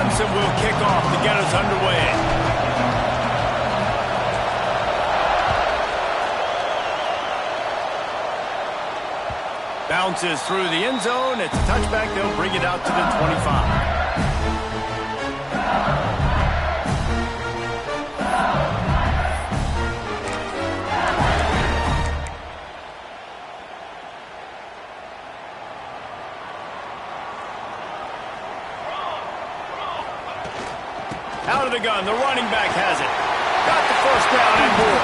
Williamson will kick off to get us underway. Bounces through the end zone. It's a touchback. They'll bring it out to the 25. Out of the gun, the running back has it. Got the first down and more.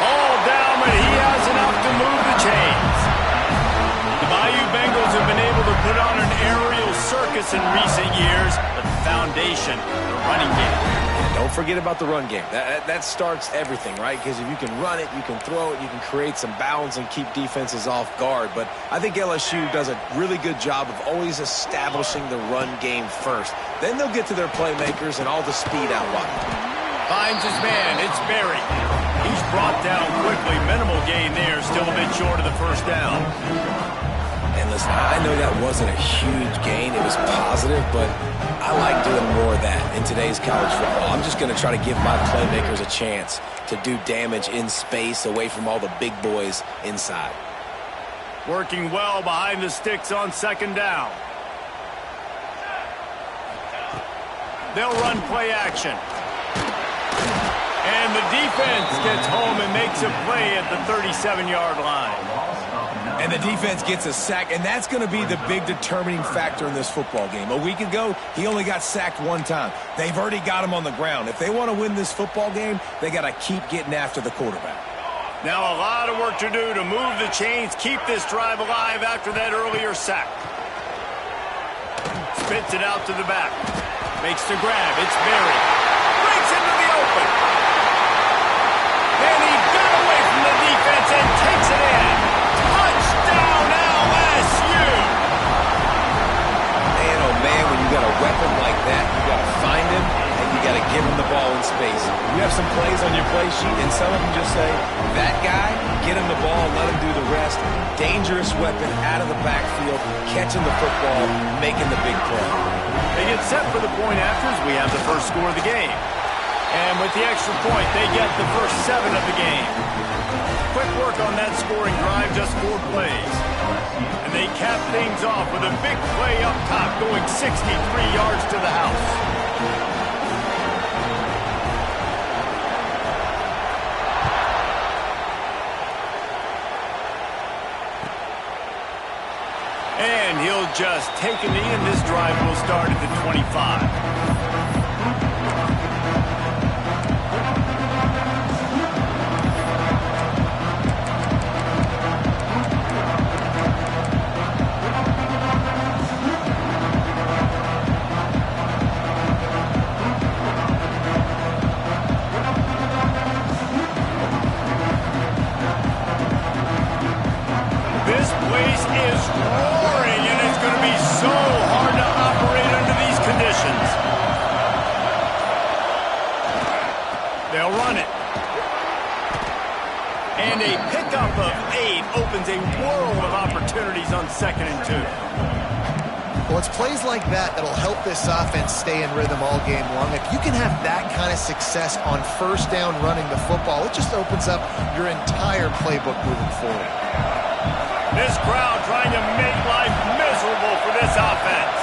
All down, but he has enough to move the chains. The Bayou Bengals have been able to put on an aerial circus in recent years, but the foundation, the running game. Yeah, don't forget about the run game. That starts everything, right? Because if you can run it, you can throw it, you can create some bounds and keep defenses off guard. But I think LSU does a really good job of always establishing the run game first. Then they'll get to their playmakers and all the speed out wide. Finds his man. It's Berry. He's brought down quickly. Minimal gain there. Still a bit short of the first down. And listen, I know that wasn't a huge gain. It was positive, but I like doing more of that in today's college football. I'm just going to try to give my playmakers a chance to do damage in space away from all the big boys inside. Working well behind the sticks on second down. They'll run play action. And the defense gets home and makes a play at the 37-yard line. And the defense gets a sack, and that's going to be the big determining factor in this football game. A week ago, he only got sacked one time. They've already got him on the ground. If they want to win this football game, they got to keep getting after the quarterback. Now a lot of work to do to move the chains, keep this drive alive after that earlier sack. Spits it out to the back. Makes the grab. It's Berry. Breaks into the open. And he got away from the defense and takes it in. Touchdown, LSU! Man, oh man, when you got a weapon like that, you got to find him and you got to give him the ball in space. You have some plays on your play sheet, and some of them just say, that guy, get him the ball, let him do the rest. Dangerous weapon out of the backfield, catching the football, making the big play. They get set for the point afters. We have the first score of the game. And with the extra point, they get the first 7 of the game. Quick work on that scoring drive, just 4 plays. And they cap things off with a big play up top, going 63 yards to the house. And he'll just take a knee, and this drive will start at the 25. This place is roaring, and it's going to be so hard to operate under these conditions. They'll run it. And a pickup of 8 opens a world of opportunities on 2nd and 2. Well, it's plays like that that'll help this offense stay in rhythm all game long. If you can have that kind of success on first down running the football, it just opens up your entire playbook moving forward. This crowd trying to make life miserable for this offense.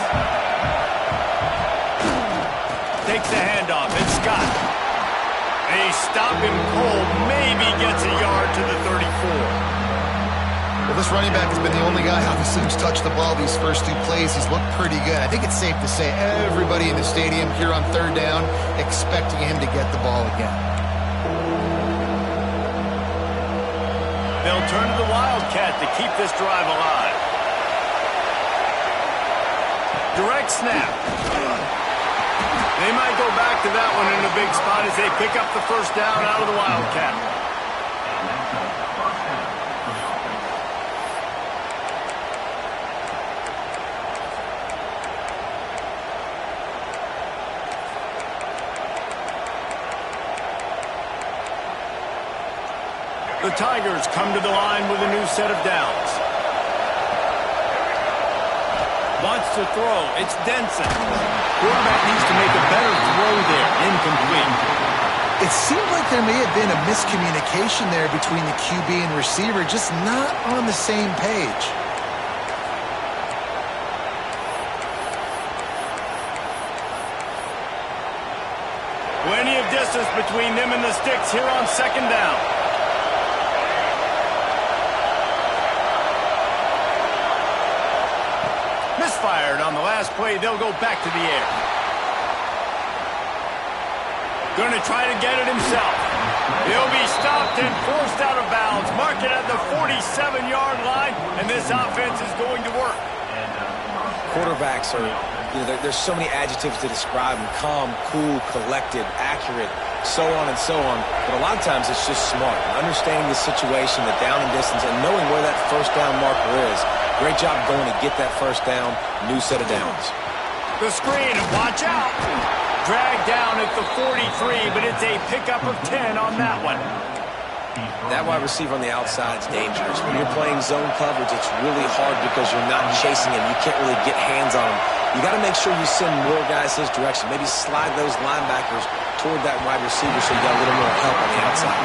Takes the handoff. It's Scott. They stop him cold. Maybe gets a yard to the 34. Well, this running back has been the only guy obviously who's touched the ball these first 2 plays. He's looked pretty good. I think it's safe to say everybody in the stadium here on 3rd down expecting him to get the ball again. They'll turn to the Wildcat to keep this drive alive. Direct snap. They might go back to that one in a big spot as they pick up the first down out of the Wildcat. The Tigers come to the line with a new set of downs. Wants to throw. It's Denson. Quarterback needs to make a better throw there. Incomplete. It seemed like there may have been a miscommunication there between the QB and receiver, just not on the same page. Plenty of distance between them and the sticks here on second down. Misfired on the last play. They'll go back to the air. Going to try to get it himself. He'll be stopped and forced out of bounds. Mark it at the 47-yard line, and this offense is going to work. Quarterbacks are, there's so many adjectives to describe them: calm, cool, collected, accurate, so on and so on. But a lot of times it's just smart. Understanding the situation, the down and distance, and knowing where that first down marker is. Great job going to get that first down. New set of downs. The screen, and watch out. Dragged down at the 43, but it's a pickup of 10 on that one. That wide receiver on the outside is dangerous. When you're playing zone coverage, it's really hard because you're not chasing him. You can't really get hands on him. You got to make sure you send more guys his direction. Maybe slide those linebackers toward that wide receiver so you got a little more help on the outside.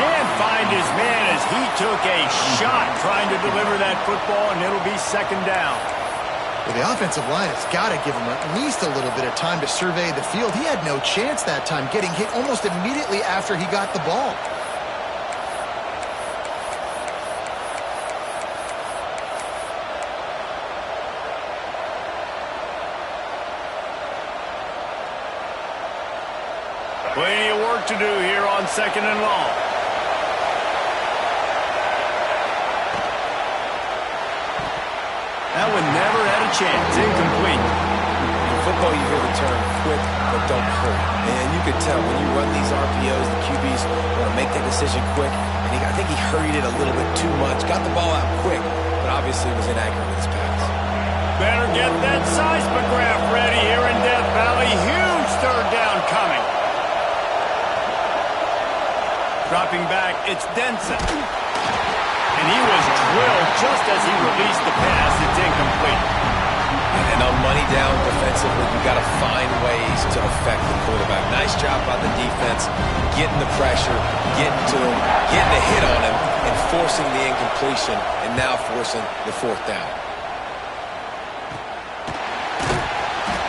Can't find his man as he took a shot trying to deliver that football, and it'll be second down. Well, the offensive line has got to give him at least a little bit of time to survey the field. He had no chance that time, getting hit almost immediately after he got the ball. Plenty of work to do here on second and long. That one never had a chance. Incomplete. In football, you hear the term quick but don't hurry. And you could tell when you run these RPOs, the QBs want to make that decision quick. And I think he hurried it a little bit too much. Got the ball out quick, but obviously was inaccurate with his pass. Better get that seismograph ready here in Death Valley. Huge third down coming. Dropping back, it's Denson. And he was drilled just as he released the pass. It's incomplete. And on money down defensively, you've got to find ways to affect the quarterback. Nice job by the defense, getting the pressure, getting to him, getting a hit on him, and forcing the incompletion, and now forcing the fourth down.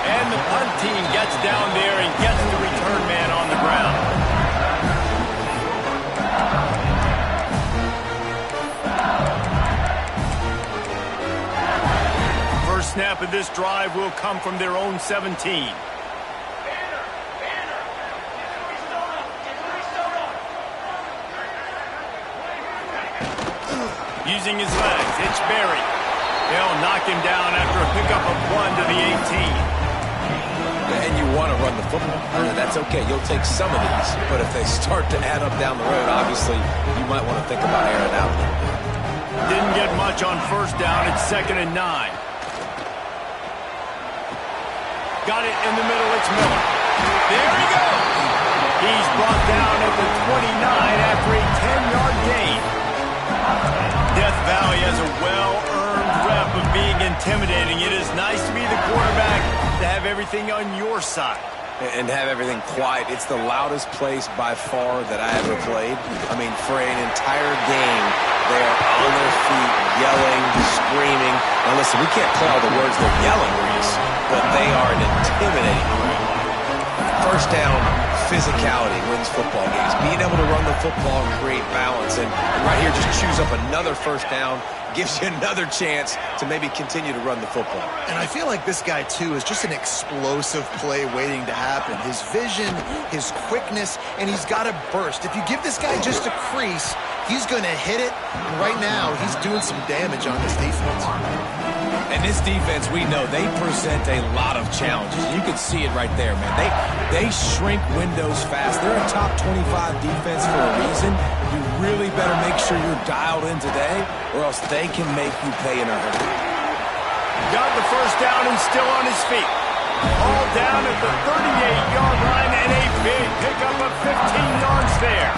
And the punt team gets down there and gets the return man on the ground. First snap of this drive will come from their own 17. Using his legs, it's Berry. They'll knock him down after a pickup of 1 to the 18. And you want to run the football. That's okay. You'll take some of these. But if they start to add up down the road, obviously, you might want to think about airing out a little bit. Didn't get much on first down. It's 2nd and 9. Got it in the middle. It's Miller. There he goes. He's brought down at the 29 after a 10-yard gain. Death Valley has a well-earned rep of being intimidating. It is nice to be the quarterback, to have everything on your side. And have everything quiet. It's the loudest place by far that I ever played. I mean, for an entire game, they are on their feet, yelling, screaming. Now listen, we can't play all the words they're yelling, Reese, but they are an intimidating group. First down, physicality wins football games. Being able to run the football and create balance. And right here, just choose up another first down. Gives you another chance to maybe continue to run the football. And I feel like this guy, too, is just an explosive play waiting to happen. His vision, his quickness, and he's got a burst. If you give this guy just a crease, he's going to hit it. And right now, he's doing some damage on this defense. And this defense, we know, they present a lot of challenges. You can see it right there, man. They shrink windows fast. They're a top 25 defense for a reason. You really better make sure you're dialed in today, or else they can make you pay in a hurry. Got the first down and still on his feet. All down at the 38-yard line and a big pickup of 15 yards there.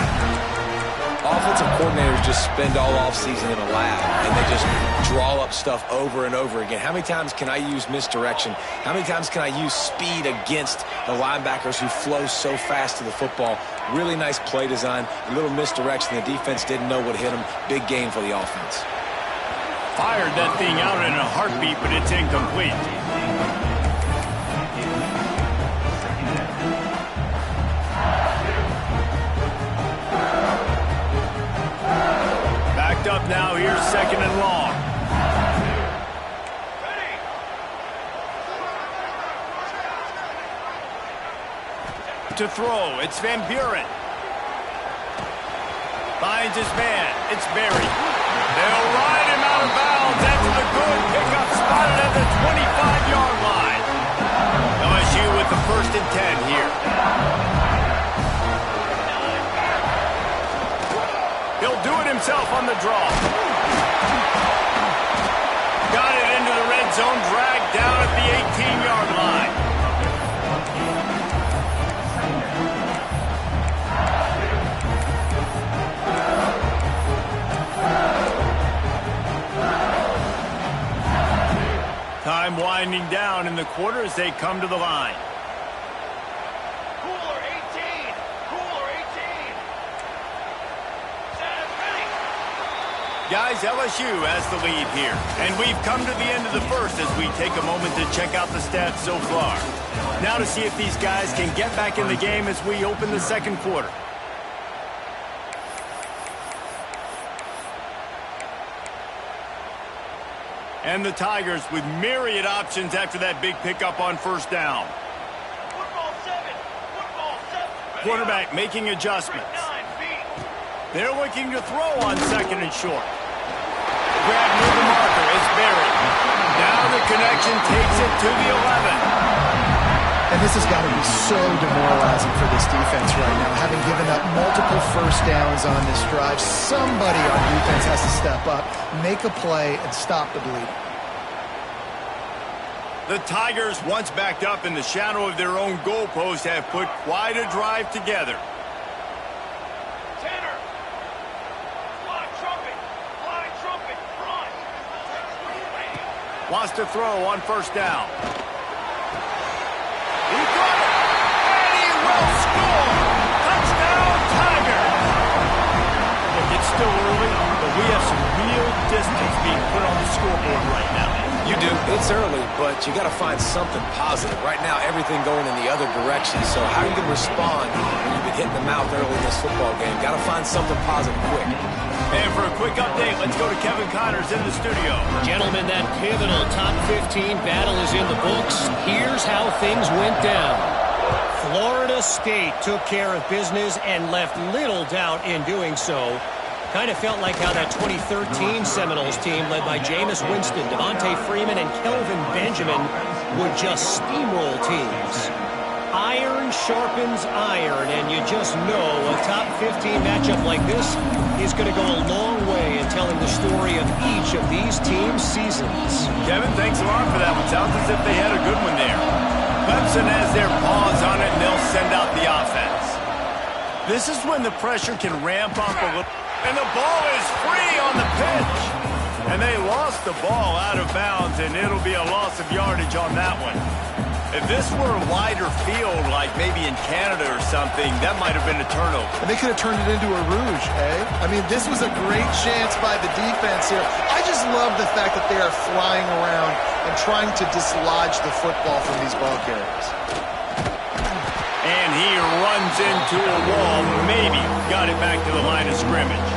Offensive coordinators just spend all offseason in a lab, and they just draw up stuff over and over again. How many times can I use misdirection? How many times can I use speed against the linebackers who flow so fast to the football? Really nice play design, a little misdirection. The defense didn't know what hit them. Big gain for the offense. Fired that thing out in a heartbeat, but it's incomplete. Backed up now. Here's second and long. To throw, it's Van Buren. Finds his man. It's Berry. They'll ride him out of bounds after the good pickup spotted at the 25-yard line. LSU with the 1st and 10 here. He'll do it himself on the draw. Got it into the red zone, dragged down at the 18-yard line. Time winding down in the quarter as they come to the line. Cooler 18! Cooler 18! Set ready! Guys, LSU has the lead here. And we've come to the end of the first as we take a moment to check out the stats so far. Now to see if these guys can get back in the game as we open the second quarter. And the Tigers with myriad options after that big pickup on first down. Football 7! Football 7! Quarterback making adjustments. 9 feet! They're looking to throw on second and short. Grab near the marker. It's buried. Now the connection takes it to the 11. And this has got to be so demoralizing for this defense right now. Having given up multiple first downs on this drive, somebody on defense has to step up, make a play, and stop the bleeding. The Tigers, once backed up in the shadow of their own goalpost, have put quite a drive together. Tanner! Fly trumpet, front! Wants to throw on first down. He got it! And he will score! Touchdown, Tigers! Look, it's still early, but we have some real distance being put on the scoreboard right now. You do. It's early, but you got to find something positive. Right now, everything going in the other direction. So how you can respond when you've been hitting the mouth early in this football game? Got to find something positive quick. And for a quick update, let's go to Kevin Connors in the studio. Gentlemen, that pivotal top 15 battle is in the books. Here's how things went down. Florida State took care of business and left little doubt in doing so. Kind of felt like how that 2013 Seminoles team led by Jameis Winston, Devontae Freeman, and Kelvin Benjamin would just steamroll teams. Iron sharpens iron, and you just know a top 15 matchup like this is going to go a long way in telling the story of each of these teams' seasons. Kevin, thanks a lot for that one. Sounds as if they had a good one there. Clemson has their paws on it, and they'll send out the offense. This is when the pressure can ramp up a little. And the ball is free on the pitch. And they lost the ball out of bounds, and it'll be a loss of yardage on that one. If this were a wider field, like maybe in Canada or something, that might have been a turnover. And they could have turned it into a rouge, eh? I mean, this was a great chance by the defense here. I just love the fact that they are flying around and trying to dislodge the football from these ball carriers. And he runs into a wall, maybe got it back to the line of scrimmage.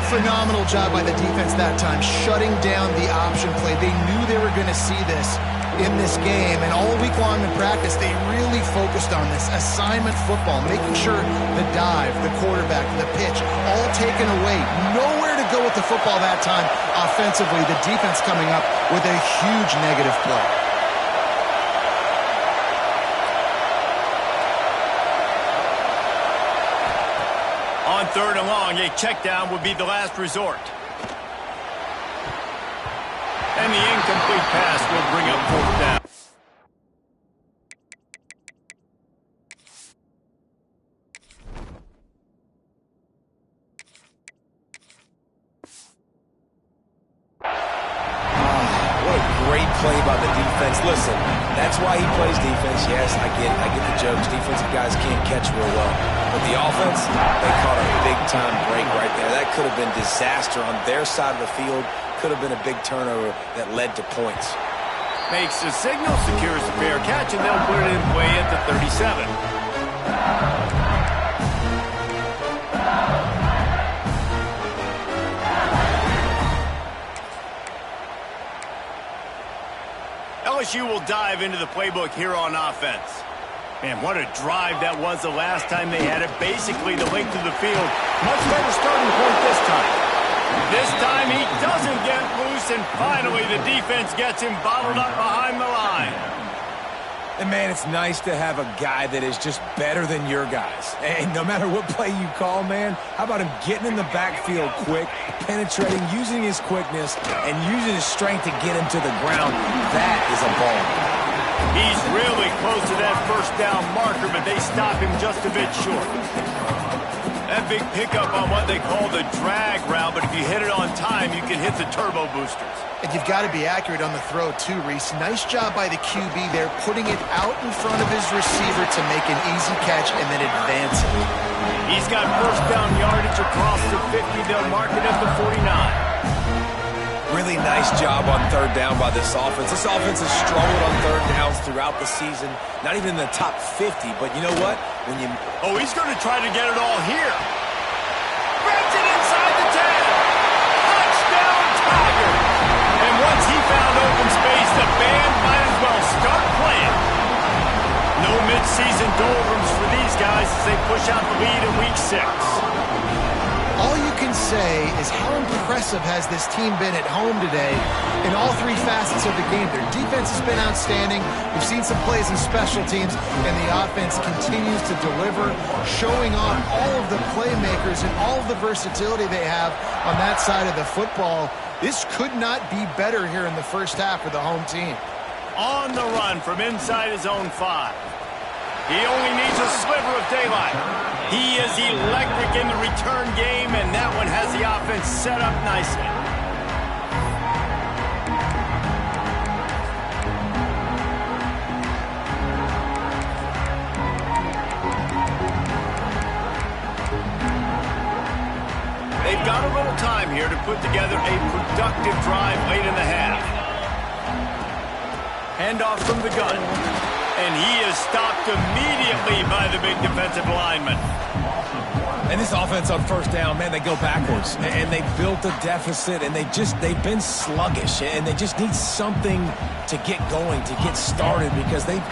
Phenomenal job by the defense that time, shutting down the option play. They knew they were going to see this in this game, and all week long in practice, they really focused on this assignment football, making sure the dive, the quarterback, the pitch, all taken away. Nowhere to go with the football that time offensively. The defense coming up with a huge negative play. On third and long, a check down would be the last resort. And the incomplete pass will bring up fourth down. why he plays defense. Yes, I get it. I get the jokes. Defensive guys can't catch real well. But the offense, they caught a big-time break right there. That could have been disaster on their side of the field. Could have been a big turnover that led to points. Makes the signal, secures the fair catch, and they'll put it in play at the 37. LSU will dive into the playbook here on offense. Man, what a drive that was the last time they had it. Basically the length of the field. Much better starting point this time. This time he doesn't get loose, and finally the defense gets him bottled up behind the line. And, man, it's nice to have a guy that is just better than your guys. And no matter what play you call, man, how about him getting in the backfield quick, penetrating, using his quickness, and using his strength to get him to the ground? That is a ball. He's really close to that first down marker, but they stop him just a bit short. That big pickup on what they call the drag route, but if you hit it on time, you can hit the turbo boosters. And you've got to be accurate on the throw, too, Reese. Nice job by the QB there, putting it out in front of his receiver to make an easy catch and then advance it. He's got first down yardage across the 50. They'll mark it at the 49. Really nice job on third down by this offense. This offense has struggled on third downs throughout the season. Not even in the top 50, but you know what? Oh, he's going to try to get it all here. Grabs it inside the 10. Touchdown, Tiger. And once he found open space, the band might as well start playing. No mid-season doldrums for these guys as they push out the lead in Week 6. All you can say is how impressive has this team been at home today in all three facets of the game. Their defense has been outstanding. We've seen some plays in special teams, and the offense continues to deliver, showing off all of the playmakers and all of the versatility they have on that side of the football. This could not be better here in the first half for the home team. On the run from inside his own 5. He only needs a sliver of daylight. He is electric in the return game, and that one has the offense set up nicely. They've got a little time here to put together a productive drive late in the half. Handoff from the gun. And he is stopped immediately by the big defensive lineman. And this offense on first down, man, they go backwards. And they built a deficit, and they've been sluggish. And they just need something to get going, to get started, because they've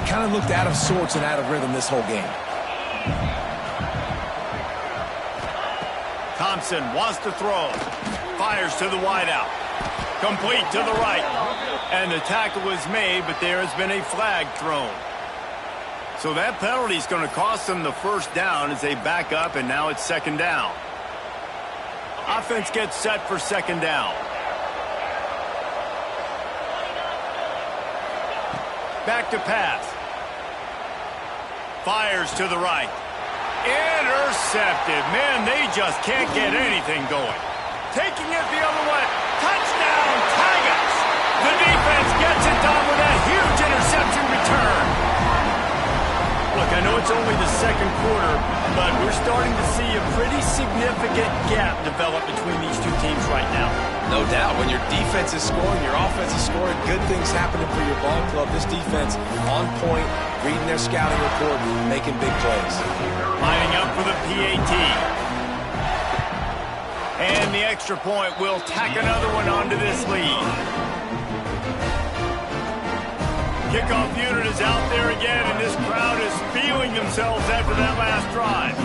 kind of looked out of sorts and out of rhythm this whole game. Thompson wants to throw. Fires to the wideout. Complete to the right. And the tackle was made, but there has been a flag thrown. So that penalty is going to cost them the first down as they back up, and now it's second down. Offense gets set for second down. Back to pass. Fires to the right. Intercepted. Man, they just can't get anything going. Taking it the other way. Touchdown, Tigers! The defense gets it done with that huge interception return. Look, I know it's only the second quarter, but we're starting to see a pretty significant gap develop between these two teams right now. No doubt. When your defense is scoring, your offense is scoring, good things happening for your ball club. This defense on point, reading their scouting report, making big plays. Lining up for the PAT. And the extra point will tack another one onto this lead. Kickoff unit is out there again, and this crowd is feeling themselves after that last drive.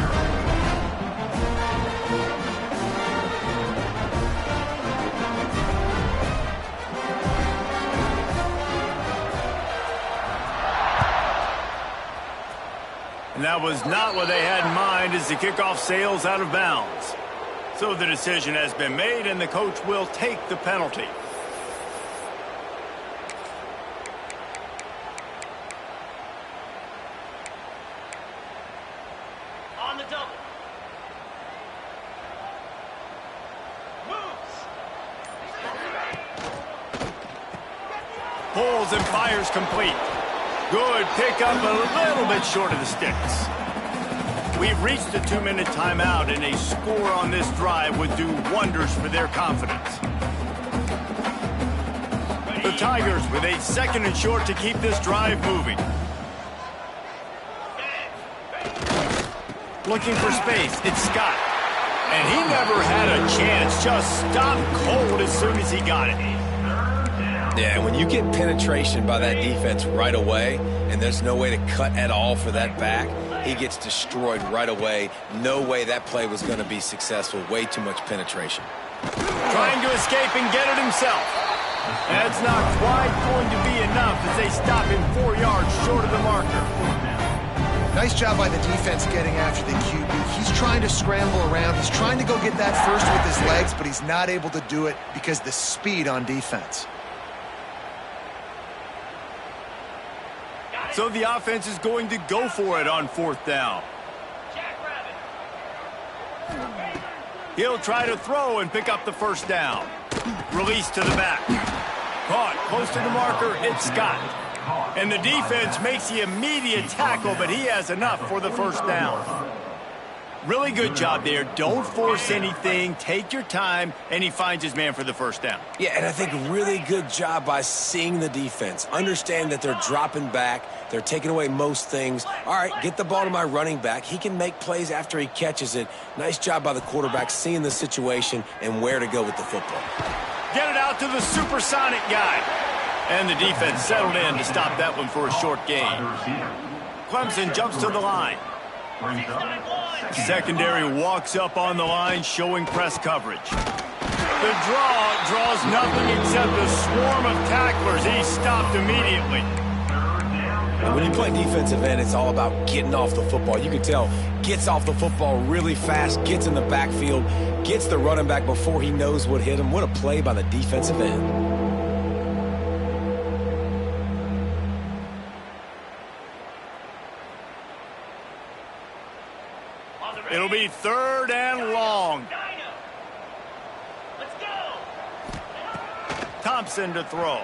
And that was not what they had in mind as the kickoff sails out of bounds. So the decision has been made, and the coach will take the penalty. On the double. Moves. Pulls and fires complete. Good pickup, a little bit short of the sticks. We've reached the 2-minute timeout, and a score on this drive would do wonders for their confidence. The Tigers with a 2nd and short to keep this drive moving. Looking for space, it's Scott. And he never had a chance, just stopped cold as soon as he got it. Yeah, when you get penetration by that defense right away, and there's no way to cut at all for that back, he gets destroyed right away. No way that play was going to be successful. Way too much penetration. Trying to escape and get it himself. That's not quite going to be enough as they stop him 4 yards short of the marker. Nice job by the defense getting after the QB. He's trying to scramble around. He's trying to go get that first with his legs, but he's not able to do it because of the speed on defense. So the offense is going to go for it on 4th down. He'll try to throw and pick up the first down. Release to the back. Caught close to the marker, it's Scott. And the defense makes the immediate tackle, but he has enough for the first down. Really good job there. Don't force anything. Take your time, and he finds his man for the first down. Yeah, and I think really good job by seeing the defense. Understand that they're dropping back. They're taking away most things. All right, get the ball to my running back. He can make plays after he catches it. Nice job by the quarterback seeing the situation and where to go with the football. Get it out to the supersonic guy. And the defense settled in to stop that one for a short gain. Clemson jumps to the line. Secondary walks up on the line, showing press coverage. The draw draws nothing except a swarm of tacklers. He's stopped immediately. When you play defensive end, it's all about getting off the football. You can tell, gets off the football really fast, gets in the backfield, gets the running back before he knows what hit him. What a play by the defensive end. It'll be 3rd and long. Let's go. Thompson to throw.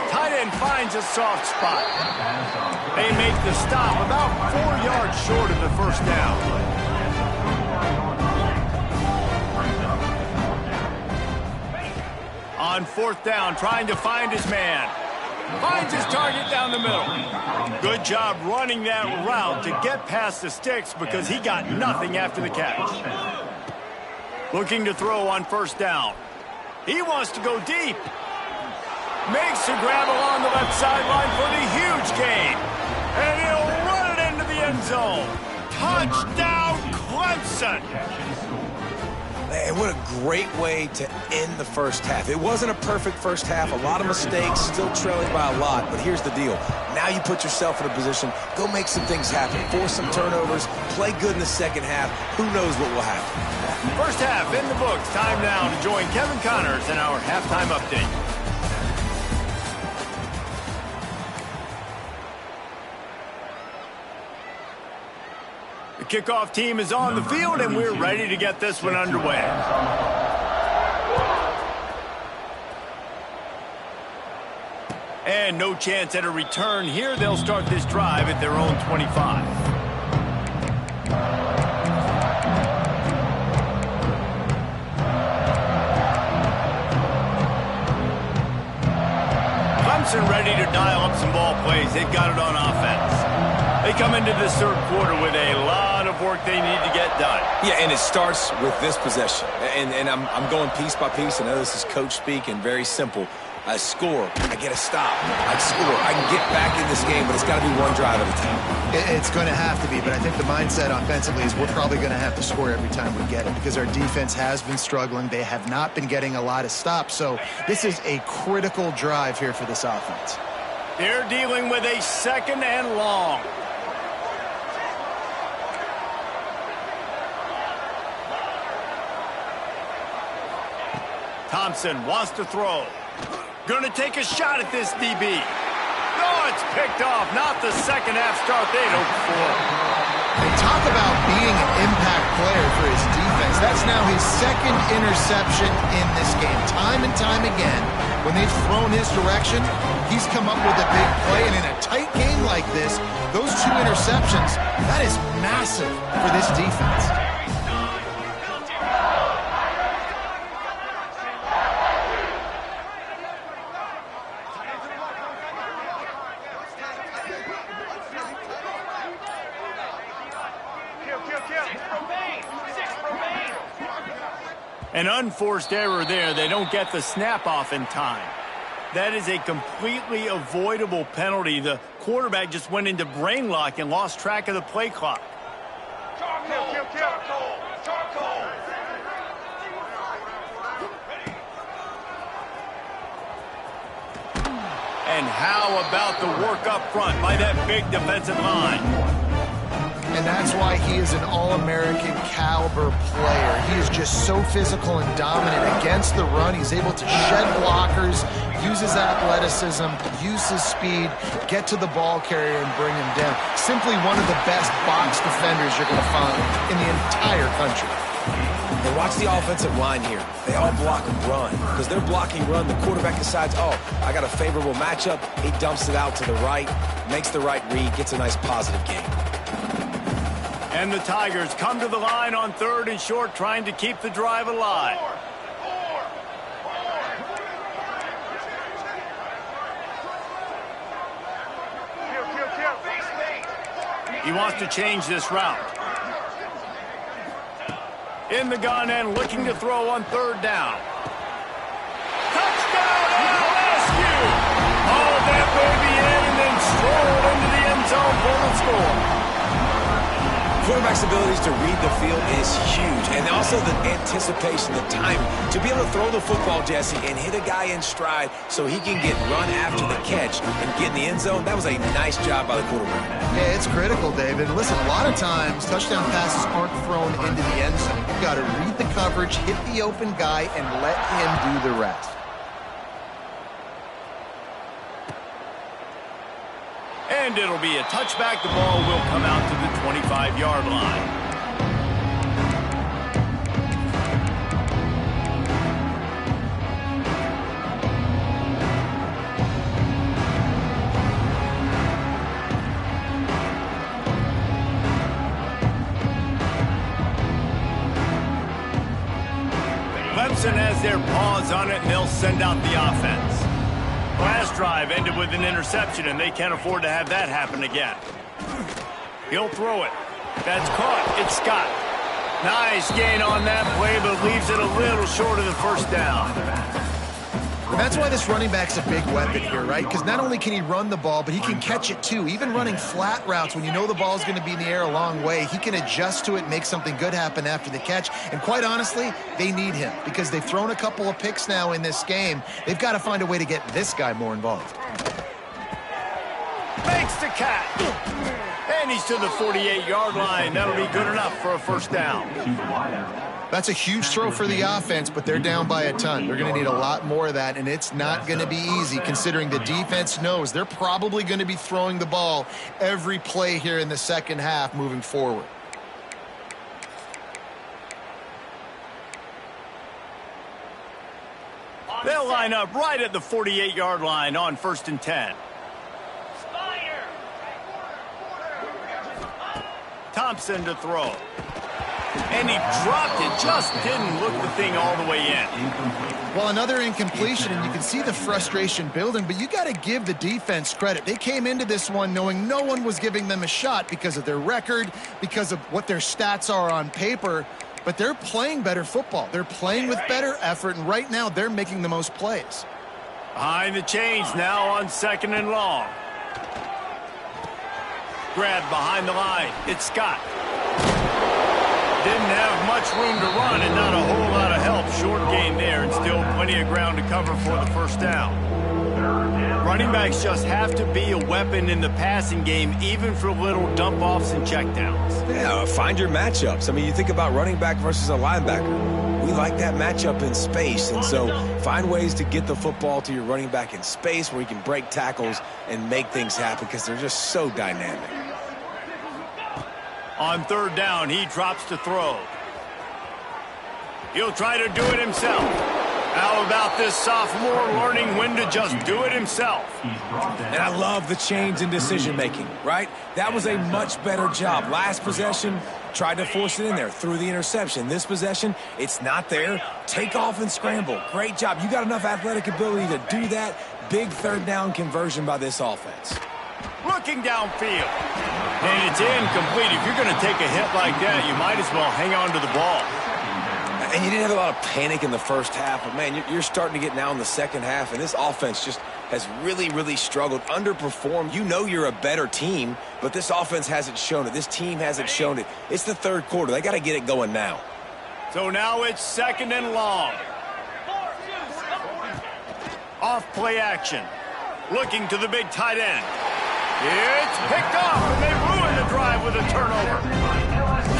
Tight end finds a soft spot. They make the stop about 4 yards short of the first down. On 4th down, trying to find his man. Finds his target down the middle. Good job running that route to get past the sticks because he got nothing after the catch. Looking to throw on 1st down. He wants to go deep. Makes a grab along the left sideline for the huge gain. And he'll run it into the end zone. Touchdown, Clemson. And what a great way to end the first half. It wasn't a perfect first half. A lot of mistakes, still trailing by a lot. But here's the deal. Now you put yourself in a position, go make some things happen. Force some turnovers, play good in the second half. Who knows what will happen. First half in the books. Time now to join Kevin Connors in our halftime update. The kickoff team is on the field, and we're ready to get this one underway. And no chance at a return here. They'll start this drive at their own 25. Clemson ready to dial up some ball plays. They've got it on offense. They come into this 3rd quarter with a lot of work they need to get done. Yeah, and it starts with this possession. And I'm going piece by piece. I know this is coach speak and very simple. I score, I get a stop, I score, I can get back in this game, but it's got to be one drive at a time. It's going to have to be, but I think the mindset offensively is we're probably going to have to score every time we get it because our defense has been struggling. They have not been getting a lot of stops, so this is a critical drive here for this offense. They're dealing with a 2nd and long. Thompson wants to throw. Going to take a shot at this DB. No, it's picked off. Not the second half start they'd hoped for. And talk about being an impact player for his defense. That's now his second interception in this game. Time and time again, when they've thrown his direction, he's come up with a big play. And in a tight game like this, those 2 interceptions, that is massive for this defense. An unforced error there. They don't get the snap off in time. That is a completely avoidable penalty. The quarterback just went into brain lock and lost track of the play clock. And how about the work up front by that big defensive line? And that's why he is an All-American caliber player. He is just so physical and dominant against the run. He's able to shed blockers, use his athleticism, use his speed, get to the ball carrier and bring him down. Simply one of the best box defenders you're going to find in the entire country. And watch the offensive line here. They all block and run. Because they're blocking run, the quarterback decides, oh, I got a favorable matchup. He dumps it out to the right, makes the right read, gets a nice positive gain. And the Tigers come to the line on 3rd and short, trying to keep the drive alive. He wants to change this route. In the gun and looking to throw on 3rd down. Touchdown, LSU! Hauled that baby in and then strolled into the end zone for the score. Quarterback's abilities to read the field is huge. And also the anticipation, the time to be able to throw the football, Jesse, and hit a guy in stride so he can get run after the catch and get in the end zone. That was a nice job by the quarterback. Yeah, it's critical, David. Listen, a lot of times touchdown passes aren't thrown into the end zone. You've got to read the coverage, hit the open guy, and let him do the rest. And it'll be a touchback. The ball will come out to the 25-yard line. Clemson has their paws on it, and they'll send out the offense. Last drive ended with an interception, and they can't afford to have that happen again. He'll throw it. That's caught. It's Scott. Nice gain on that play, but leaves it a little short of the first down. And that's why this running back's a big weapon here, right? Because not only can he run the ball, but he can catch it too. Even running flat routes, when you know the ball's going to be in the air a long way, he can adjust to it, make something good happen after the catch. And quite honestly, they need him because they've thrown a couple of picks now in this game. They've got to find a way to get this guy more involved. Makes the catch. And he's to the 48-yard line. That'll be good enough for a first down. That's a huge throw for the offense, but they're down by a ton. They're going to need a lot more of that, and it's not going to be easy considering the defense knows they're probably going to be throwing the ball every play here in the second half moving forward. They'll line up right at the 48-yard line on 1st and 10. Thompson to throw. And he dropped it, just didn't look the thing all the way in. Well, another incompletion, and you can see the frustration building, but you got to give the defense credit. They came into this one knowing no one was giving them a shot because of their record, because of what their stats are on paper, but they're playing better football. They're playing with better effort, and right now they're making the most plays. Behind the chains now on 2nd and long. Grab behind the line. It's Scott. Didn't have much room to run and not a whole lot of help. Short gain there and still plenty of ground to cover for the first down. Running backs just have to be a weapon in the passing game, even for little dump-offs and checkdowns. Yeah, find your matchups. I mean, you think about running back versus a linebacker. We like that matchup in space, and so find ways to get the football to your running back in space where he can break tackles and make things happen because they're just so dynamic. On 3rd down, he drops to throw. He'll try to do it himself. How about this sophomore learning when to just do it himself? And I love the change in decision-making, right? That was a much better job. Last possession, tried to force it in there, threw the interception. This possession, it's not there. Take off and scramble. Great job. You got enough athletic ability to do that. Big third down conversion by this offense. Looking downfield. And it's incomplete. If you're going to take a hit like that, you might as well hang on to the ball. And you didn't have a lot of panic in the first half, but, man, you're starting to get now in the second half, and this offense just has really, really struggled, underperformed. You know you're a better team, but this offense hasn't shown it. This team hasn't shown it. It's the third quarter. They got to get it going now. So now it's 2nd and long. Off play action. Looking to the big tight end. It's picked off, and they ruin the drive with a turnover.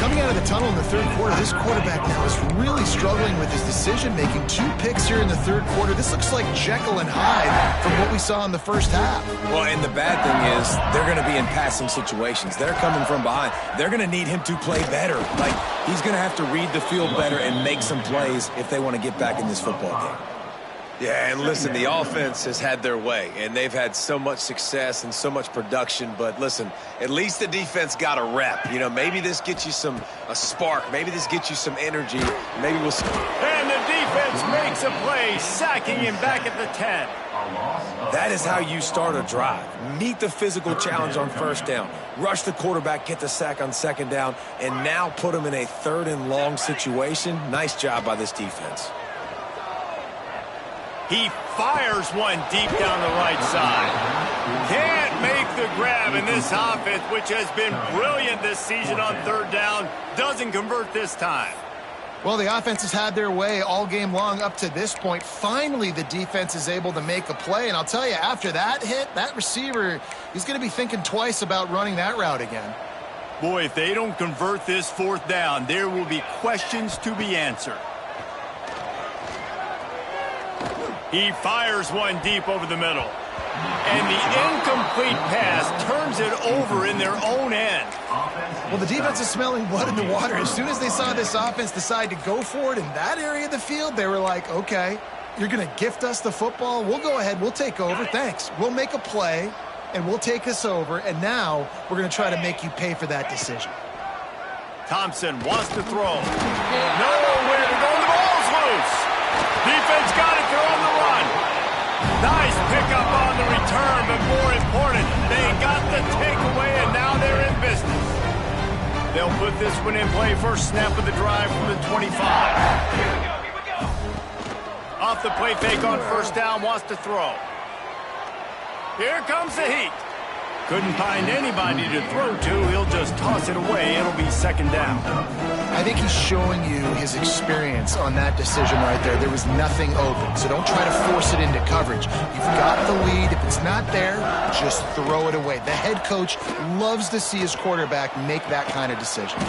Coming out of the tunnel in the third quarter, this quarterback now is really struggling with his decision-making. 2 picks here in the third quarter. This looks like Jekyll and Hyde from what we saw in the first half. Well, and the bad thing is they're going to be in passing situations. They're coming from behind. They're going to need him to play better. Like, he's going to have to read the field better and make some plays if they want to get back in this football game. Yeah, and listen, the offense has had their way, and they've had so much success and so much production. But listen, at least the defense got a rep. You know, maybe this gets you a spark. Maybe this gets you some energy. Maybe we'll see. And the defense makes a play, sacking him back at the 10. That is how you start a drive. Meet the physical challenge on first down. Rush the quarterback, get the sack on second down, and now put him in a 3rd and long situation. Nice job by this defense. He fires one deep down the right side. Can't make the grab, and this offense, which has been brilliant this season on 3rd down, doesn't convert this time. Well, the offense has had their way all game long up to this point. Finally, the defense is able to make a play, and I'll tell you, after that hit, that receiver, he's going to be thinking twice about running that route again. Boy, if they don't convert this 4th down, there will be questions to be answered. He fires one deep over the middle. And the incomplete pass turns it over in their own end. Well, the defense is smelling blood in the water. As soon as they saw this offense decide to go for it in that area of the field, they were like, okay, you're going to gift us the football? We'll go ahead. We'll take over. Thanks. We'll make a play, and we'll take us over. And now we're going to try to make you pay for that decision. Thompson wants to throw. Nowhere to go. The ball's loose. Defense got it. They're on the run. Nice pickup on the return, but more important, they got the takeaway, and now they're in business. They'll put this one in play. First snap of the drive from the 25. Here we go. Off the play fake on first down, wants to throw. Here comes the heat. Couldn't find anybody to throw to. He'll just toss it away. It'll be 2nd down. I think he's showing you his experience on that decision right there. There was nothing open, so don't try to force it into coverage. You've got the lead. If it's not there, just throw it away. The head coach loves to see his quarterback make that kind of decision.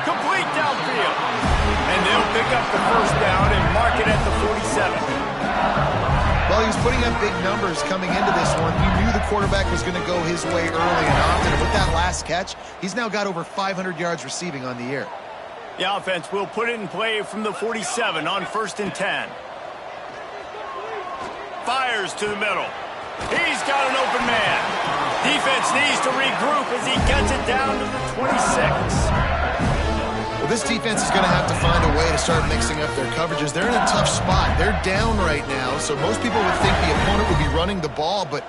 Complete downfield. And they'll pick up the first down and mark it at the 47. Well, he was putting up big numbers coming into this one. He knew the quarterback was going to go his way early and often. And with that last catch, he's now got over 500 yards receiving on the year. The offense will put it in play from the 47 on 1st and 10. Fires to the middle. He's got an open man. Defense needs to regroup as he gets it down to the 26. Well, this defense is going to have to find a way to start mixing up their coverages. They're in a tough spot. They're down right now, so most people would think the opponent would be running the ball, but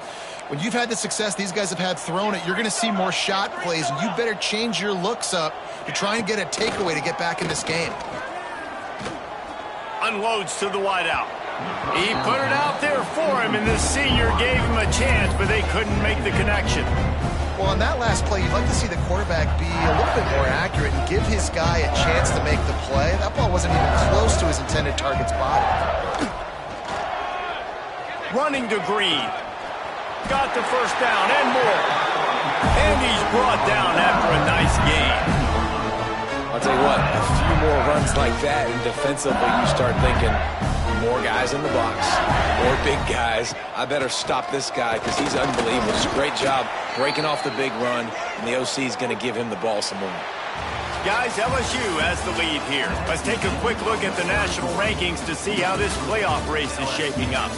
when you've had the success these guys have had throwing it, you're going to see more shot plays, and you better change your looks up to try and get a takeaway to get back in this game. Unloads to the wideout. He put it out there for him, and the senior gave him a chance, but they couldn't make the connection. Well, on that last play, you'd like to see the quarterback be a little bit more accurate and give his guy a chance to make the play. That ball wasn't even close to his intended target's body. Running to Green. Got the first down and more. And he's brought down after a nice game. I'll tell you what, a few more runs like that, and defensively you start thinking, more guys in the box, more big guys. I better stop this guy because he's unbelievable. It's a great job breaking off the big run, and the OC is going to give him the ball some more. Guys, LSU has the lead here. Let's take a quick look at the national rankings to see how this playoff race is shaping up.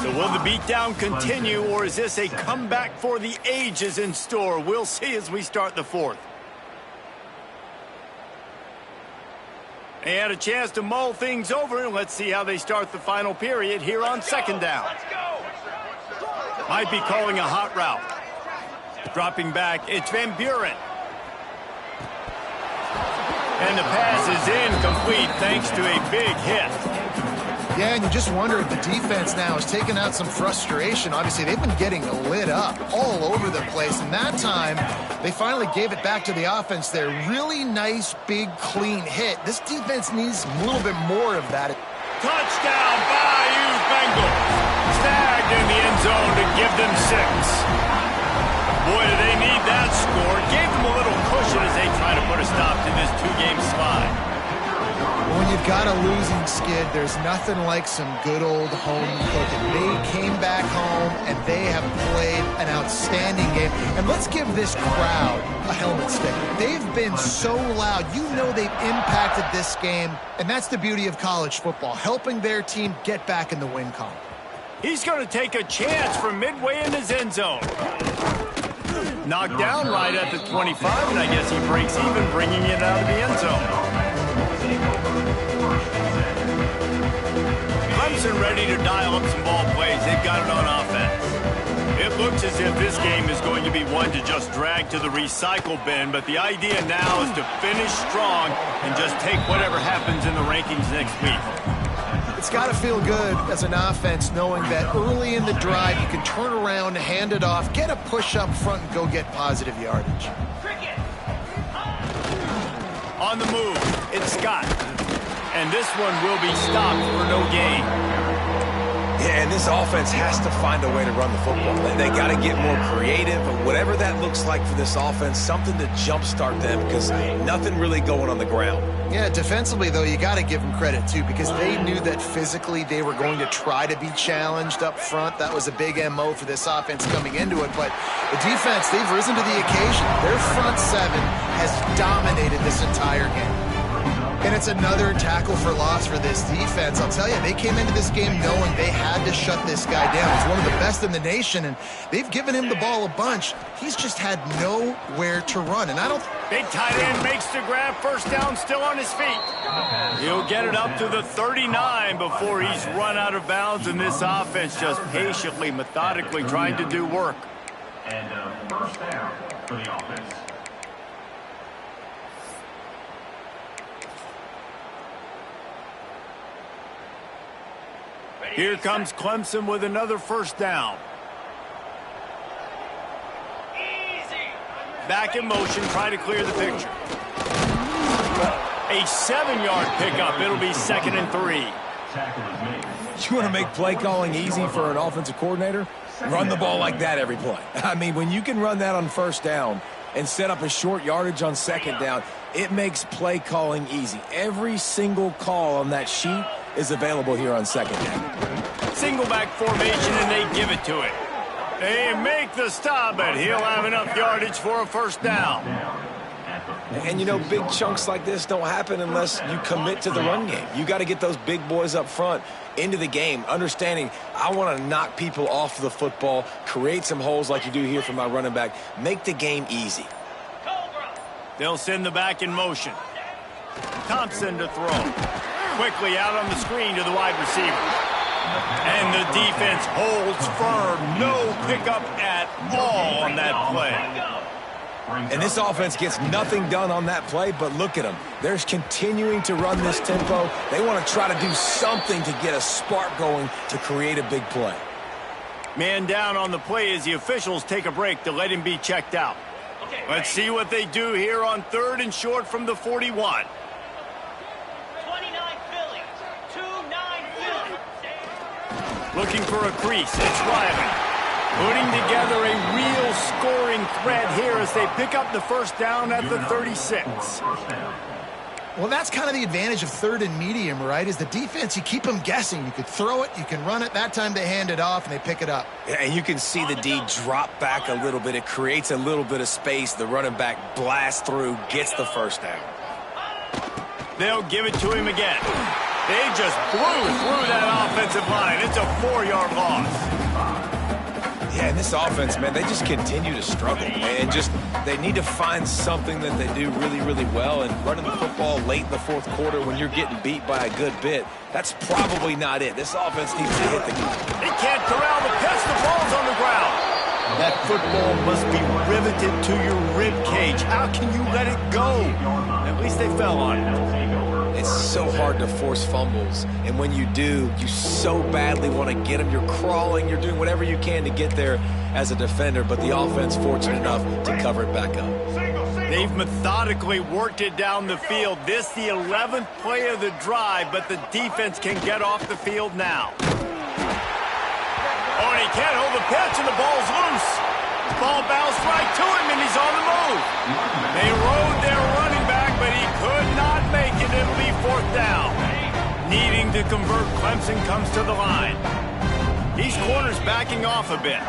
So will the beatdown continue, or is this a comeback for the ages in store? We'll see as we start the fourth. They had a chance to mull things over, and let's see how they start the final period here on second down. Might be calling a hot route. Dropping back, it's Van Buren. And the pass is incomplete thanks to a big hit. Yeah, and you just wonder if the defense now is taking out some frustration. Obviously, they've been getting lit up all over the place. And that time, they finally gave it back to the offense there. Really nice, big, clean hit. This defense needs a little bit more of that. Touchdown, Bayou Bengals. Snagged in the end zone to give them 6. Boy, do they need that score. Gave them a little cushion as they try to put a stop to this two-game slide. When you've got a losing skid, there's nothing like some good old home cooking. They came back home, and they have played an outstanding game. And let's give this crowd a helmet stick. They've been so loud. You know they've impacted this game, and that's the beauty of college football, helping their team get back in the win column. He's going to take a chance from midway in his end zone. Knocked down right at the 25, and I guess he breaks even, bringing it out of the end zone. Clemson ready to dial up some ball plays. They've got it on offense. It looks as if this game is going to be one to just drag to the recycle bin, but the idea now is to finish strong and just take whatever happens in the rankings next week. It's got to feel good as an offense knowing that early in the drive you can turn around, hand it off, get a push up front, and go get positive yardage. On the move, it's Scott. And this one will be stopped for no gain. Yeah, and this offense has to find a way to run the football. They got to get more creative, whatever that looks like for this offense, something to jumpstart them because nothing really going on the ground. Yeah, defensively, though, you got to give them credit, too, because they knew that physically they were going to try to be challenged up front. That was a big MO for this offense coming into it. But the defense, they've risen to the occasion. Their front seven has dominated this entire game. And it's another tackle for loss for this defense. I'll tell you, they came into this game knowing they had to shut this guy down. He's one of the best in the nation, and they've given him the ball a bunch. He's just had nowhere to run, and I don't... Big tight end makes the grab, first down, still on his feet. He'll get it up to the 39 before he's run out of bounds, and this offense just patiently, methodically trying to do work. And first down for the offense. Here comes Clemson with another first down. Back in motion, try to clear the picture. A 7-yard pickup. It'll be 2nd and 3. You want to make play calling easy for an offensive coordinator? Run the ball like that every play. I mean, when you can run that on first down and set up a short yardage on second down, it makes play calling easy. Every single call on that sheet is available here on second down. Single back formation, and they give it to it. They make the stop, but he'll have enough yardage for a first down. And, you know, big chunks like this don't happen unless you commit to the run game. You got to get those big boys up front into the game, understanding I want to knock people off the football, create some holes like you do here for my running back, make the game easy. They'll send the back in motion. Thompson to throw. Quickly out on the screen to the wide receiver. And the defense holds firm. No pickup at all on that play. And this offense gets nothing done on that play, but look at them. They're continuing to run this tempo. They want to try to do something to get a spark going to create a big play. Man down on the play as the officials take a break to let him be checked out. Let's see what they do here on 3rd and short from the 41. 29 Phillies. 2-9 Phillies. Looking for a crease. It's Riley. Putting together a real scoring threat here as they pick up the first down at the 36. Well, that's kind of the advantage of third and medium, right? Is the defense, you keep them guessing. You could throw it, you can run it. That time they hand it off and they pick it up. Yeah, and you can see the D drop back a little bit. It creates a little bit of space. The running back blasts through, gets the first down. They'll give it to him again. They just blew through that offensive line. It's a 4-yard loss. Yeah, and this offense, man, they just continue to struggle. And just, they need to find something that they do really, really well. And running the football late in the fourth quarter when you're getting beat by a good bit, that's probably not it. This offense needs to hit the... They can't corral the pitch. The ball's on the ground. That football must be riveted to your rib cage. How can you let it go? At least they fell on it. It's so hard to force fumbles, and when you do, you so badly want to get them. You're crawling, you're doing whatever you can to get there as a defender, but the offense fortunate enough to cover it back up. They've methodically worked it down the field. This the 11th play of the drive, but the defense can get off the field now. Oh, and he can't hold the pitch, and the ball's loose. Ball bounced right to him, and he's on the move. They rode their running back, but he could not make it. It'll be fourth down. Needing to convert, Clemson comes to the line. These corners backing off a bit.